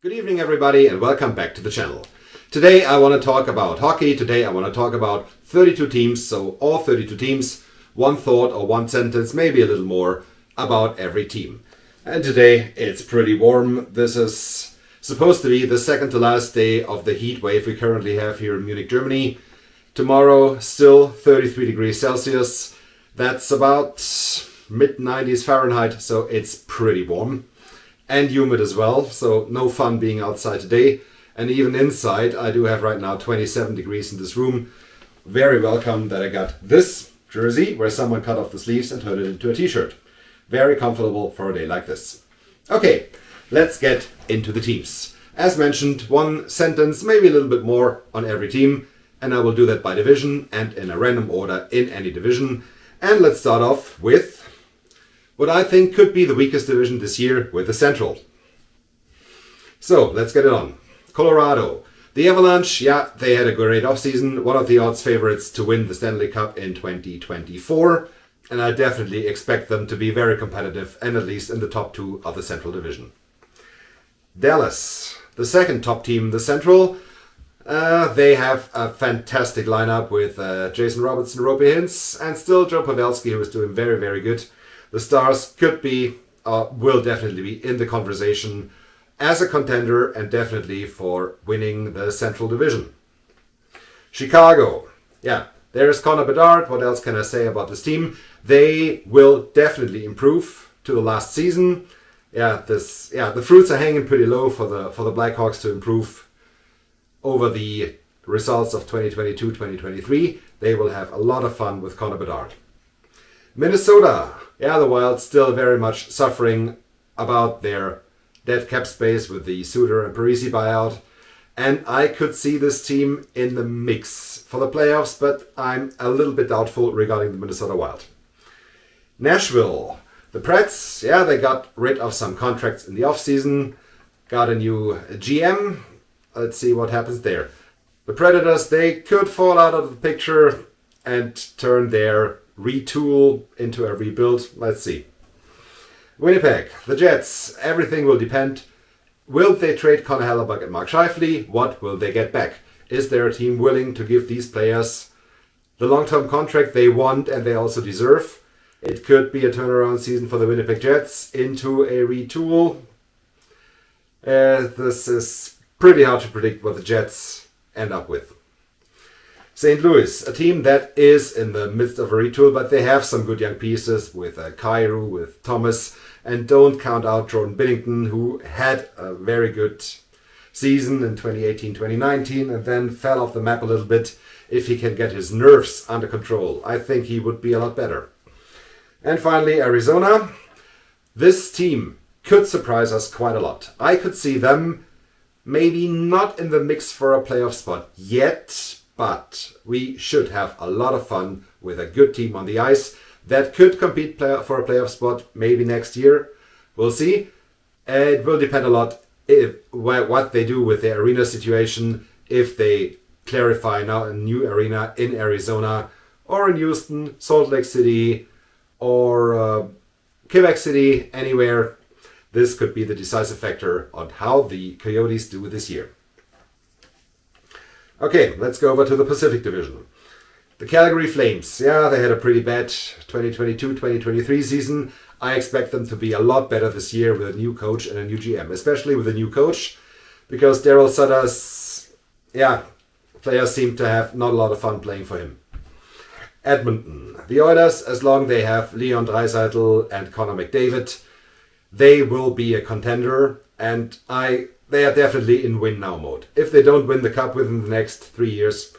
Good evening, everybody, and welcome back to the channel. Today I want to talk about hockey. Today I want to talk about 32 teams, so all 32 teams, one thought or one sentence, maybe a little more, about every team. And today it's pretty warm. This is supposed to be the second to last day of the heat wave we currently have here in Munich, Germany. Tomorrow, still 33 degrees Celsius. That's about mid-90s Fahrenheit, so it's pretty warm. And humid as well, so no fun being outside today. And even inside, I do have right now 27 degrees in this room. Very welcome that I got this jersey where someone cut off the sleeves and turned it into a t-shirt. Very comfortable for a day like this. Okay, let's get into the teams. As mentioned, one sentence, maybe a little bit more on every team, and I will do that by division and in a random order in any division. And let's start off with what I think could be the weakest division this year, with the Central. So, let's get it on. Colorado. The Avalanche, yeah, they had a great offseason. One of the odds favorites to win the Stanley Cup in 2024. And I definitely expect them to be very competitive and at least in the top two of the Central Division. Dallas, the second top team in the Central. They have a fantastic lineup with Jason Robertson, Roope Hintz, and still Joe Pavelski, who is doing very, very good. The Stars could be, will definitely be in the conversation as a contender and definitely for winning the Central Division. Chicago. Yeah, there's Connor Bedard. What else can I say about this team? They will definitely improve to the last season. The fruits are hanging pretty low for the Blackhawks to improve over the results of 2022-2023. They will have a lot of fun with Connor Bedard. Minnesota. Yeah, the Wild still very much suffering about their dead cap space with the Suter and Parisi buyout. And I could see this team in the mix for the playoffs, but I'm a little bit doubtful regarding the Minnesota Wild. Nashville. The Preds, yeah, they got rid of some contracts in the offseason, got a new GM. Let's see what happens there. The Predators, they could fall out of the picture and turn their retool into a rebuild. Let's see. Winnipeg, the Jets, everything will depend. Will they trade Connor Hellebuyck and Mark Scheifele? What will they get back? Is there a team willing to give these players the long-term contract they want and they also deserve? It could be a turnaround season for the Winnipeg Jets into a retool. This is pretty hard to predict what the Jets end up with. St. Louis, a team that is in the midst of a retool, but they have some good young pieces with Kyrou, with Thomas, and don't count out Jordan Binnington, who had a very good season in 2018-2019 and then fell off the map a little bit. If he can get his nerves under control, I think he would be a lot better. And finally, Arizona. This team could surprise us quite a lot. I could see them maybe not in the mix for a playoff spot yet, but we should have a lot of fun with a good team on the ice that could compete for a playoff spot maybe next year. We'll see. It will depend a lot what they do with their arena situation, if they clarify now a new arena in Arizona or in Houston, Salt Lake City, or Quebec City, anywhere. This could be the decisive factor on how the Coyotes do this year. Okay, let's go over to the Pacific Division. The Calgary Flames, yeah, they had a pretty bad 2022-2023 season. I expect them to be a lot better this year with a new coach and a new GM, especially with a new coach, because Daryl Sutter's, players seem to have not a lot of fun playing for him. Edmonton, the Oilers, as long as they have Leon Draisaitl and Connor McDavid, they will be a contender, and they are definitely in win now mode. If they don't win the cup within the next 3 years,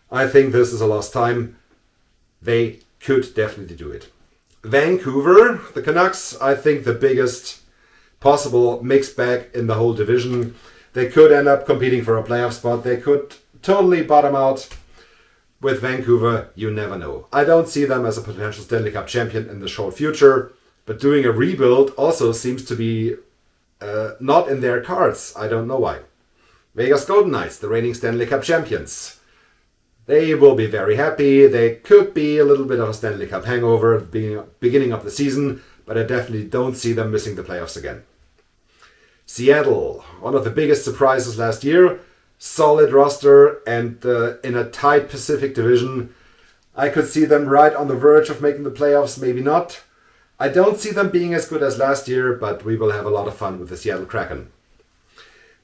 I think this is a lost time. They could definitely do it. Vancouver, the Canucks, I think the biggest possible mixed bag in the whole division. They could end up competing for a playoff spot. They could totally bottom out. With Vancouver, you never know. I don't see them as a potential Stanley Cup champion in the short future, but doing a rebuild also seems to be not in their cards. I don't know why. Vegas Golden Knights, the reigning Stanley Cup champions. They will be very happy. They could be a little bit of a Stanley Cup hangover at the beginning of the season, but I definitely don't see them missing the playoffs again. Seattle, one of the biggest surprises last year. Solid roster and in a tight Pacific division. I could see them right on the verge of making the playoffs, maybe not. I don't see them being as good as last year, but we will have a lot of fun with the Seattle Kraken.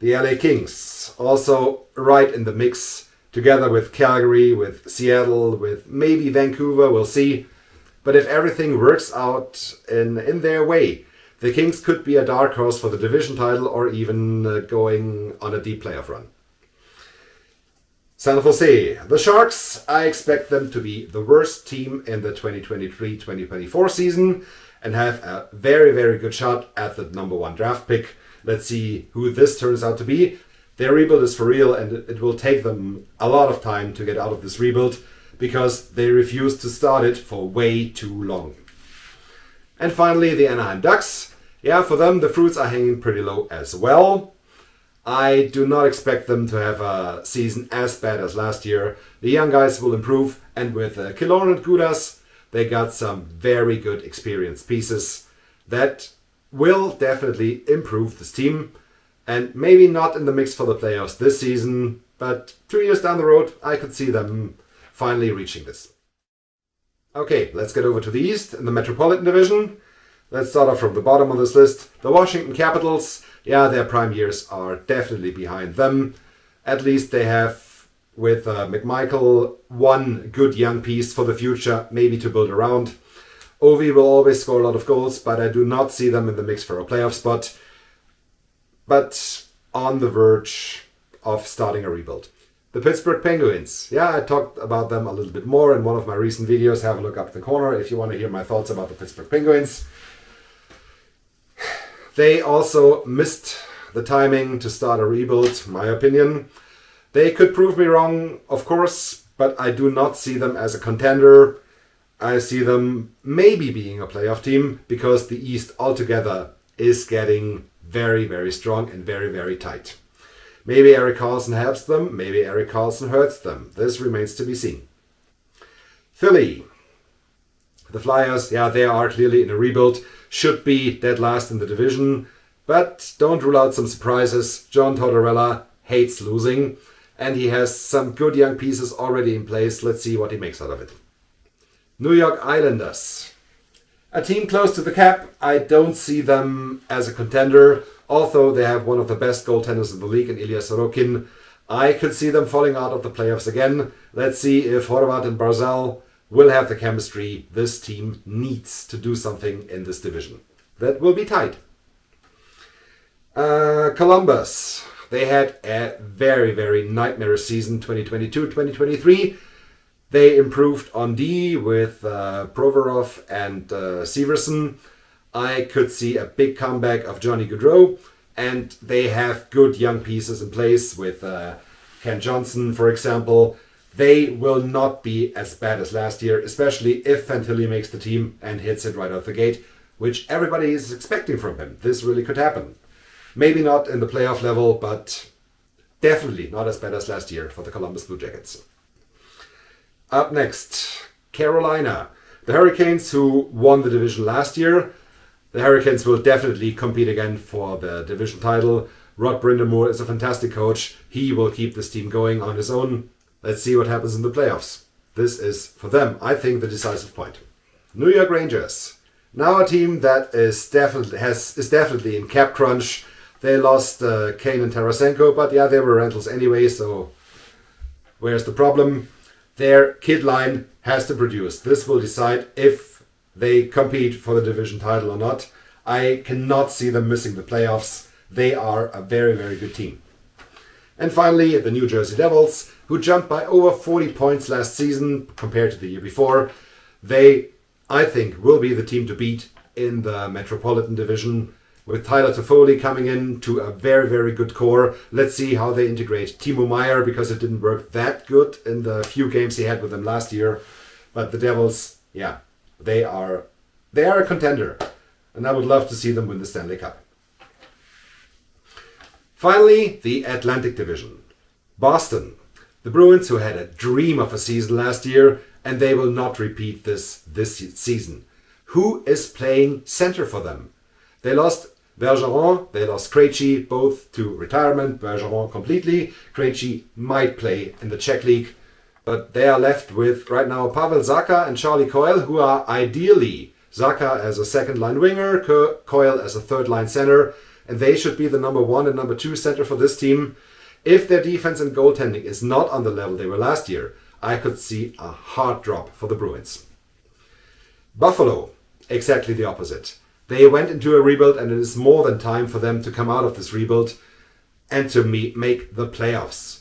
The LA Kings, also right in the mix, together with Calgary, with Seattle, with maybe Vancouver, we'll see. But if everything works out in their way, the Kings could be a dark horse for the division title or even going on a deep playoff run. San Jose, the Sharks, I expect them to be the worst team in the 2023-2024 season and have a very, very good shot at the number 1 draft pick. Let's see who this turns out to be. Their rebuild is for real, and it will take them a lot of time to get out of this rebuild because they refuse to start it for way too long. And finally, the Anaheim Ducks. Yeah, for them, the fruits are hanging pretty low as well. I do not expect them to have a season as bad as last year. The young guys will improve, and with Killorn and Gudas, they got some very good experienced pieces that will definitely improve this team. And maybe not in the mix for the playoffs this season, but 2 years down the road, I could see them finally reaching this. Okay, let's get over to the East in the Metropolitan Division. Let's start off from the bottom of this list. The Washington Capitals, yeah, their prime years are definitely behind them. At least they have, with McMichael, one good young piece for the future, maybe to build around. Ovi will always score a lot of goals, but I do not see them in the mix for a playoff spot. But on the verge of starting a rebuild. The Pittsburgh Penguins. Yeah, I talked about them a little bit more in one of my recent videos. Have a look up the corner if you want to hear my thoughts about the Pittsburgh Penguins. They also missed the timing to start a rebuild, in my opinion. They could prove me wrong, of course, but I do not see them as a contender. I see them maybe being a playoff team because the East altogether is getting very, very strong and very, very tight. Maybe Erik Karlsson helps them, maybe Erik Karlsson hurts them. This remains to be seen. Philly. The Flyers, yeah, they are clearly in a rebuild. Should be dead last in the division. But don't rule out some surprises. John Tortorella hates losing. And he has some good young pieces already in place. Let's see what he makes out of it. New York Islanders. A team close to the cap. I don't see them as a contender. Although they have one of the best goaltenders in the league in Ilya Sorokin. I could see them falling out of the playoffs again. Let's see if Horvat and Barzal will have the chemistry this team needs to do something in this division. That will be tight. Columbus. They had a very, very nightmarish season 2022-2023. They improved on D with Provorov and Severson. I could see a big comeback of Johnny Gaudreau. And they have good young pieces in place with Ken Johnson, for example. They will not be as bad as last year, especially if Fantilli makes the team and hits it right out the gate, which everybody is expecting from him. This really could happen. Maybe not in the playoff level, but definitely not as bad as last year for the Columbus Blue Jackets. Up next, Carolina. The Hurricanes, who won the division last year. The Hurricanes will definitely compete again for the division title. Rod Brind'Amour is a fantastic coach. He will keep this team going on his own. Let's see what happens in the playoffs. This is, for them, I think, the decisive point. New York Rangers. Now a team that is definitely in cap crunch. They lost Kane and Tarasenko, but yeah, they were rentals anyway, so where's the problem? Their kid line has to produce. This will decide if they compete for the division title or not. I cannot see them missing the playoffs. They are a very, very good team. And finally, the New Jersey Devils, who jumped by over 40 points last season compared to the year before. They, I think, will be the team to beat in the Metropolitan Division, with Tyler Toffoli coming in to a very, very good core. Let's see how they integrate Timo Meier, because it didn't work that good in the few games he had with them last year. But the Devils, yeah, they are a contender, and I would love to see them win the Stanley Cup. Finally, the Atlantic Division. Boston. The Bruins, who had a dream of a season last year, and they will not repeat this season. Who is playing center for them? They lost Bergeron, they lost Krejci both to retirement, Bergeron completely. Krejci might play in the Czech League, but they are left with right now Pavel Zacha and Charlie Coyle, who are ideally Zacha as a second line winger, Coyle as a third line center, and they should be the number 1 and number 2 center for this team. If their defense and goaltending is not on the level they were last year, I could see a hard drop for the Bruins. Buffalo, exactly the opposite. They went into a rebuild, and it is more than time for them to come out of this rebuild and to make the playoffs.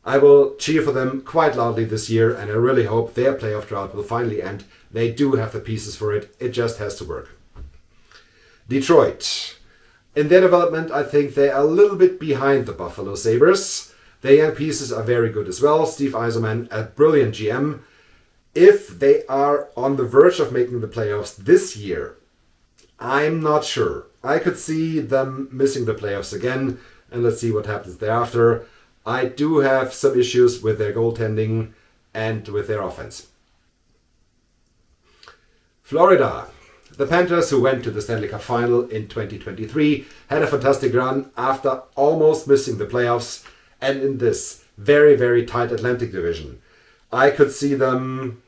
I will cheer for them quite loudly this year, and I really hope their playoff drought will finally end. They do have the pieces for it. It just has to work. Detroit. In their development, I think they are a little bit behind the Buffalo Sabres. Their young pieces are very good as well. Steve Yzerman, a brilliant GM. If they are on the verge of making the playoffs this year, I'm not sure. I could see them missing the playoffs again, and let's see what happens thereafter. I do have some issues with their goaltending and with their offense. Florida. The Panthers, who went to the Stanley Cup Final in 2023, had a fantastic run after almost missing the playoffs, and in this very, very tight Atlantic division. I could see them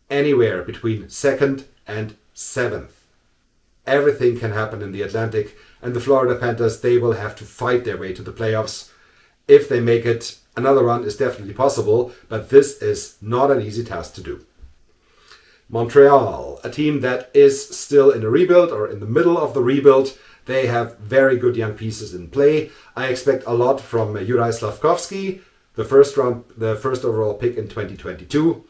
anywhere between 2nd and 7th. Everything can happen in the Atlantic, and the Florida Panthers, they will have to fight their way to the playoffs. If they make it, another run is definitely possible, but this is not an easy task to do. Montreal, a team that is still in a rebuild or in the middle of the rebuild. They have very good young pieces in play. I expect a lot from Juraj Slafkovsky, the first overall pick in 2022.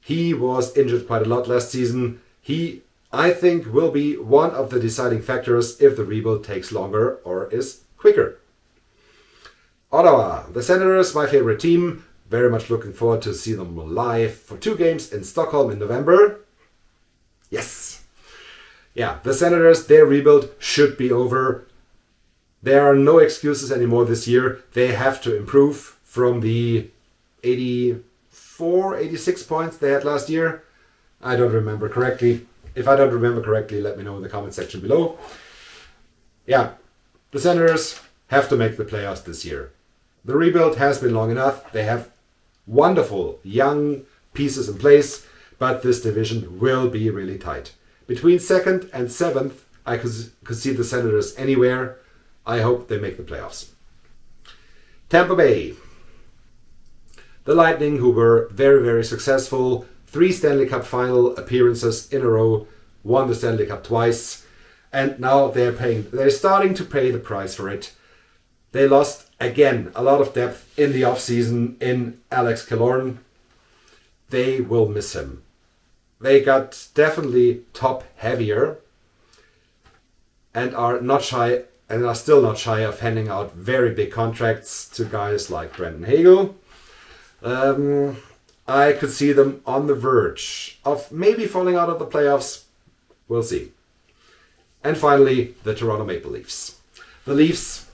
He was injured quite a lot last season. He, I think, will be one of the deciding factors if the rebuild takes longer or is quicker. Ottawa, the Senators, my favorite team. Very much looking forward to see them live for 2 games in Stockholm in November. Yes! Yeah, the Senators, their rebuild should be over. There are no excuses anymore this year. They have to improve from the 84, 86 points they had last year. I don't remember correctly. If I don't remember correctly, let me know in the comment section below. Yeah, the Senators have to make the playoffs this year. The rebuild has been long enough. They have wonderful young pieces in place, but this division will be really tight. Between 2nd and 7th, I could see the Senators anywhere. I hope they make the playoffs. Tampa Bay. The Lightning, who were very, very successful. 3 Stanley Cup final appearances in a row. Won the Stanley Cup twice. And now they're starting to pay the price for it. They lost, again, a lot of depth in the offseason in Alex Killorn. They will miss him. They got definitely top heavier and are still not shy of handing out very big contracts to guys like Brandon Hagel. I could see them on the verge of maybe falling out of the playoffs. We'll see. And finally, the Toronto Maple Leafs. The Leafs,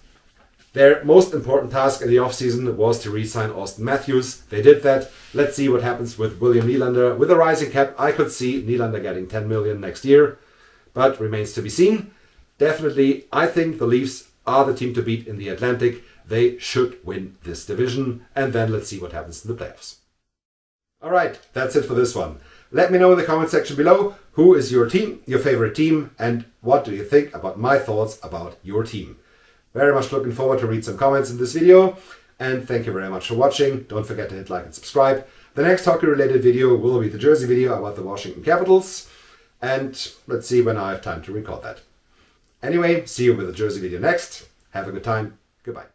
their most important task in the offseason was to re-sign Auston Matthews. They did that. Let's see what happens with William Nylander. With a rising cap, I could see Nylander getting $10 million next year, but remains to be seen. Definitely, I think the Leafs are the team to beat in the Atlantic. They should win this division, and then let's see what happens in the playoffs. All right, that's it for this one. Let me know in the comment section below who is your team, your favorite team, and what do you think about my thoughts about your team. Very much looking forward to read some comments in this video, and thank you very much for watching. Don't forget to hit like and subscribe. The next hockey related video will be the jersey video about the Washington Capitals, and let's see when I have time to record that. Anyway, see you with the jersey video next. Have a good time. Goodbye.